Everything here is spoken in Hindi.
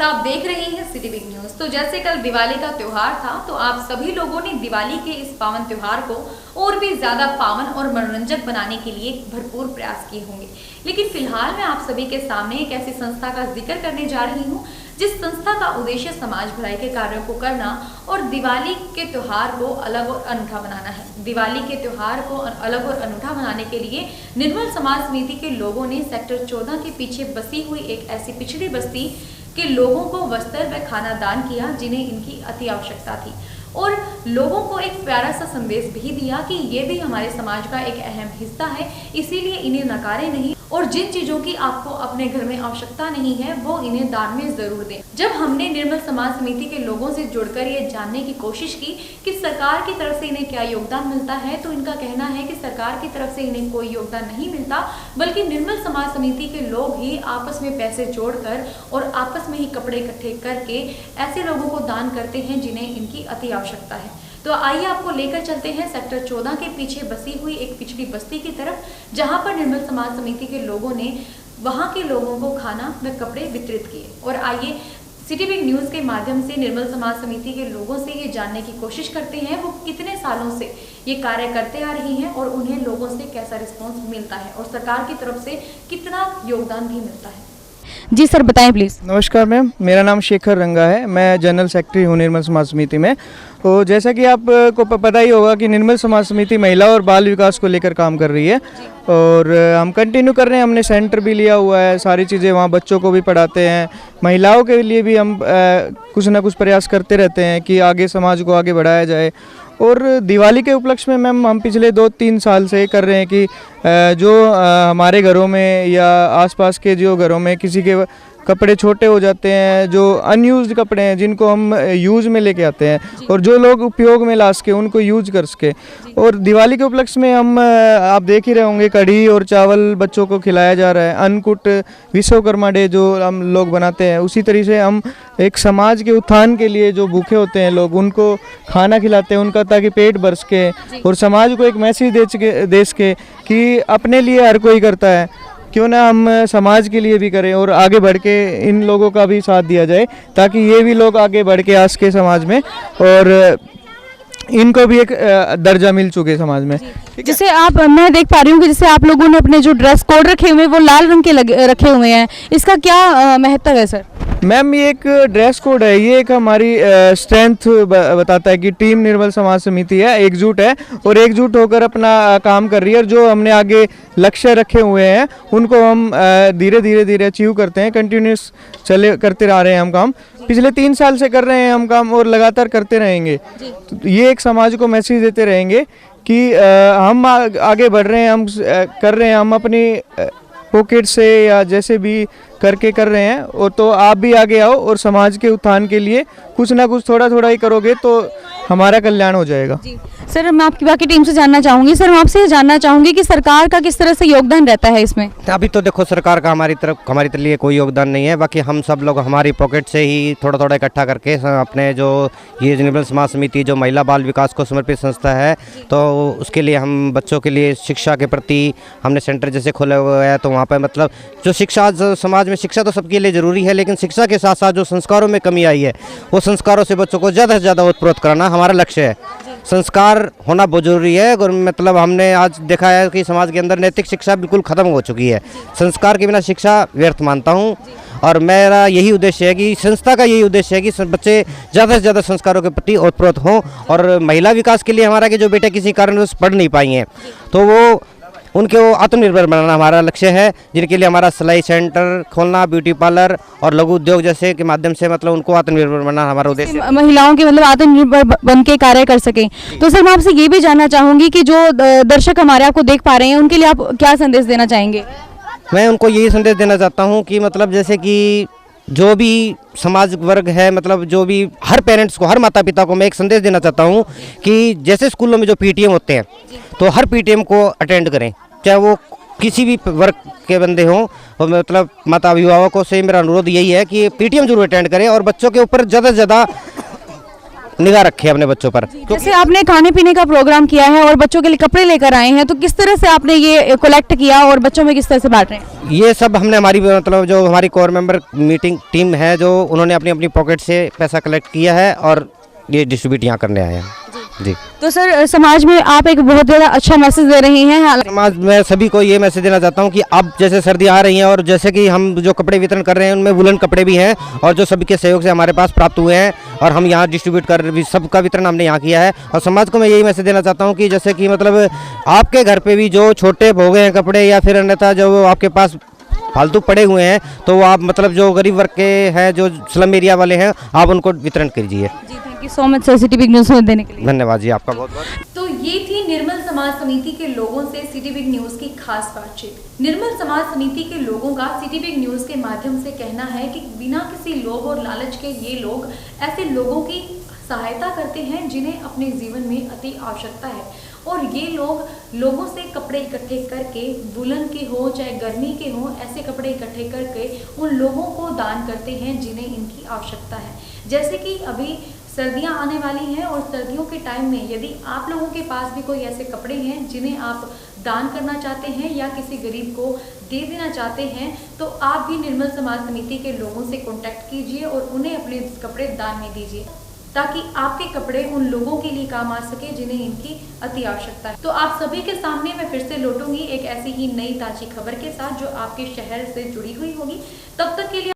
आप देख रहे हैं सिटी बिग न्यूज। तो जैसे कल दिवाली का त्योहार था, तो आप सभी लोगों ने दिवाली के इस पावन त्योहार को और भी ज्यादा पावन और मनोरंजक बनाने के लिए भरपूर प्रयास किए होंगे। लेकिन फिलहाल मैं आप सभी के सामने एक ऐसी संस्था का जिक्र करने जा रही हूँ जिस संस्था का उद्देश्य समाज भलाई के कार्यों को करना और दिवाली के त्योहार को अलग और अनूठा बनाना है। दिवाली के त्योहार को अलग और अनूठा बनाने के लिए निर्मल समाज समिति के लोगों ने सेक्टर 14 के पीछे बसी हुई एक ऐसी पिछड़ी बस्ती के लोगों को वस्त्र व खाना दान किया जिन्हें इनकी अति आवश्यकता थी, और लोगों को एक प्यारा सा संदेश भी दिया कि ये भी हमारे समाज का एक अहम हिस्सा है, इसीलिए इन्हें नकारे नहीं और जिन चीजों की आपको अपने घर में आवश्यकता नहीं है वो इन्हें दान में जरूर दें। जब हमने निर्मल समाज समिति के लोगों से जुड़कर ये जानने की कोशिश की कि सरकार की तरफ से इन्हें क्या योगदान मिलता है, तो इनका कहना है कि सरकार की तरफ से इन्हें कोई योगदान नहीं मिलता, बल्कि निर्मल समाज समिति के लोग ही आपस में पैसे जोड़कर और आपस में ही कपड़े इकट्ठे करके ऐसे लोगों को दान करते हैं जिन्हें इनकी अति आवश्यकता है। तो आइए आपको लेकर चलते हैं सेक्टर 14 के पीछे बसी हुई एक पिछड़ी बस्ती की तरफ, जहां पर निर्मल समाज समिति के लोगों ने वहां के लोगों को खाना व कपड़े वितरित किए। और आइए सिटी बिग न्यूज के माध्यम से निर्मल समाज समिति के लोगों से ये जानने की कोशिश करते हैं वो कितने सालों से ये कार्य करते आ रही हैं और उन्हें लोगों से कैसा रिस्पॉन्स मिलता है और सरकार की तरफ से कितना योगदान भी मिलता है। जी सर, बताएं प्लीज़। नमस्कार मैम, मेरा नाम शेखर रंगा है, मैं जनरल सेक्रेटरी हूँ निर्मल समाज समिति में। तो जैसा कि आपको पता ही होगा कि निर्मल समाज समिति महिला और बाल विकास को लेकर काम कर रही है और हम कंटिन्यू कर रहे हैं। हमने सेंटर भी लिया हुआ है, सारी चीज़ें वहाँ बच्चों को भी पढ़ाते हैं, महिलाओं के लिए भी हम कुछ ना कुछ प्रयास करते रहते हैं कि आगे समाज को आगे बढ़ाया जाए। और दिवाली के उपलक्ष्य में मैम हम पिछले 2-3 साल से कर रहे हैं कि जो हमारे घरों में या आसपास के जो घरों में किसी के कपड़े छोटे हो जाते हैं, जो अनयूज्ड कपड़े हैं जिनको हम यूज़ में लेके आते हैं और जो लोग उपयोग में ला सके उनको यूज कर सके। और दिवाली के उपलक्ष्य में हम आप देख ही रहे होंगे कढ़ी और चावल बच्चों को खिलाया जा रहा है। अन्नकूट विश्वकर्मा डे जो हम लोग बनाते हैं, उसी तरीके से हम एक समाज के उत्थान के लिए जो भूखे होते हैं लोग उनको खाना खिलाते हैं उनका, ताकि पेट भर सके और समाज को एक मैसेज दे सके कि अपने लिए हर कोई करता है, क्यों ना हम समाज के लिए भी करें और आगे बढ़ के इन लोगों का भी साथ दिया जाए ताकि ये भी लोग आगे बढ़ के आ सके समाज में और इनको भी एक दर्जा मिल चुके समाज में। जैसे मैं देख पा रही हूँ कि जैसे आप लोगों ने अपने जो ड्रेस कोड रखे हुए हैं वो लाल रंग के रखे हुए हैं, इसका क्या महत्व है सर? मैम ये एक ड्रेस कोड है, ये एक हमारी स्ट्रेंथ बताता है कि टीम निर्मल समाज समिति है, एकजुट है और एकजुट होकर अपना काम कर रही है। और जो हमने आगे लक्ष्य रखे हुए हैं उनको हम धीरे अचीव करते हैं, कंटिन्यूस करते रह रहे हैं हम काम। पिछले 3 साल से कर रहे हैं हम काम और लगातार करते रहेंगे। तो ये एक समाज को मैसेज देते रहेंगे कि हम आगे बढ़ रहे हैं, हम कर रहे हैं, हम अपनी पॉकेट से या जैसे भी करके कर रहे हैं। और तो आप भी आगे आओ और समाज के उत्थान के लिए कुछ ना कुछ थोड़ा ही करोगे तो हमारा कल्याण हो जाएगा। जी सर, मैं आपकी बाकी टीम से जानना चाहूँगी। सर, मैं आपसे जानना चाहूँगी कि सरकार का किस तरह से योगदान रहता है इसमें? अभी तो देखो सरकार का हमारे लिए कोई योगदान नहीं है, बाकी हम सब लोग हमारी पॉकेट से ही थोड़ा इकट्ठा करके अपने जो ये निर्मल समाज समिति जो महिला बाल विकास को समर्पित संस्था है, तो उसके लिए हम बच्चों के लिए शिक्षा के प्रति हमने सेंटर जैसे खोले हुए हैं। तो वहाँ पर मतलब जो शिक्षा समाज में शिक्षा तो सबके लिए ज़रूरी है, लेकिन शिक्षा के साथ साथ जो संस्कारों में कमी आई है वो संस्कारों से बच्चों को ज़्यादा से ज़्यादा उत्प्रोत कराना हमारा लक्ष्य है। संस्कार होना बहुत जरूरी है और मतलब हमने आज देखा है कि समाज के अंदर नैतिक शिक्षा बिल्कुल ख़त्म हो चुकी है। संस्कार के बिना शिक्षा व्यर्थ मानता हूँ और मेरा यही उद्देश्य है कि संस्था का यही उद्देश्य है कि बच्चे ज़्यादा से ज़्यादा संस्कारों के प्रति ओतप्रोत हों। और महिला विकास के लिए हमारा कि जो बेटे किसी कारणवश पढ़ नहीं पाई हैं तो वो उनको आत्मनिर्भर बनाना हमारा लक्ष्य है, जिनके लिए हमारा सिलाई सेंटर खोलना, ब्यूटी पार्लर और लघु उद्योग जैसे के माध्यम से मतलब उनको आत्मनिर्भर बनाना हमारा उद्देश्य है। महिलाओं के मतलब आत्मनिर्भर बन के कार्य कर सकें। तो सर, मैं आपसे ये भी जानना चाहूँगी कि जो दर्शक हमारे आपको देख पा रहे हैं उनके लिए आप क्या संदेश देना चाहेंगे? मैं उनको यही संदेश देना चाहता हूँ कि मतलब जैसे कि जो भी समाज वर्ग है, मतलब जो भी हर पेरेंट्स को, हर माता पिता को मैं एक संदेश देना चाहता हूँ कि जैसे स्कूलों में जो पीटीएम होते हैं तो हर पीटीएम को अटेंड करें, चाहे वो किसी भी वर्ग के बंदे हों। और मतलब माता अभिभावकों से मेरा अनुरोध यही है कि पीटीएम जरूर अटेंड करें और बच्चों के ऊपर ज़्यादा से ज़्यादा निगाह रखे अपने बच्चों पर। जैसे आपने खाने पीने का प्रोग्राम किया है और बच्चों के लिए कपड़े लेकर आए हैं, तो किस तरह से आपने ये कलेक्ट किया और बच्चों में किस तरह से बांट रहे हैं? ये सब हमने हमारी मतलब जो हमारी कोर मेंबर मीटिंग टीम है, जो उन्होंने अपनी अपनी पॉकेट से पैसा कलेक्ट किया है और ये डिस्ट्रीब्यूट यहाँ करने आए हैं जी। तो सर, समाज में आप एक बहुत ज़्यादा अच्छा मैसेज दे रही हैं। समाज में सभी को ये मैसेज देना चाहता हूँ कि अब जैसे सर्दी आ रही है और जैसे कि हम जो कपड़े वितरण कर रहे हैं उनमें वुलन कपड़े भी हैं और जो सभी के सहयोग से हमारे पास प्राप्त हुए हैं और हम यहाँ डिस्ट्रीब्यूट कर सबका वितरण हमने यहाँ किया है। और समाज को मैं यही मैसेज देना चाहता हूँ कि जैसे कि मतलब आपके घर पे भी जो छोटे भोगे हैं कपड़े या फिर अन्यथा जो आपके पास फालतू पड़े हुए हैं, तो वो आप मतलब जो गरीब वर्ग के हैं, जो स्लम एरिया वाले हैं, आप उनको वितरण कीजिए। जी, thank you so much sir city big news में देने के लिए। धन्यवाद जी, आपका बहुत बहुत। तो ये थी निर्मल समाज समिति के लोगों से सिटी बिग न्यूज की खास बातचीत। निर्मल समाज समिति के लोगों का सिटी बिग न्यूज के माध्यम से कहना है कि बिना किसी लोभ और लालच के ये लोग ऐसे लोगों की सहायता करते हैं जिन्हें अपने जीवन में अति आवश्यकता है। और ये लोग लोगों से कपड़े इकट्ठे करके, वुलन के हो चाहे गर्मी के हो, ऐसे कपड़े इकट्ठे करके उन लोगों को दान करते हैं जिन्हें इनकी आवश्यकता है। जैसे कि अभी सर्दियां आने वाली हैं और सर्दियों के टाइम में यदि आप लोगों के पास भी कोई ऐसे कपड़े हैं जिन्हें आप दान करना चाहते हैं या किसी गरीब को दे देना चाहते हैं, तो आप भी निर्मल समाज समिति के लोगों से कॉन्टैक्ट कीजिए और उन्हें अपने कपड़े दान में दीजिए, ताकि आपके कपड़े उन लोगों के लिए काम आ सके जिन्हें इनकी अति आवश्यकता है। तो आप सभी के सामने मैं फिर से लौटूंगी एक ऐसी ही नई ताजी खबर के साथ जो आपके शहर से जुड़ी हुई होगी। तब तक के लिए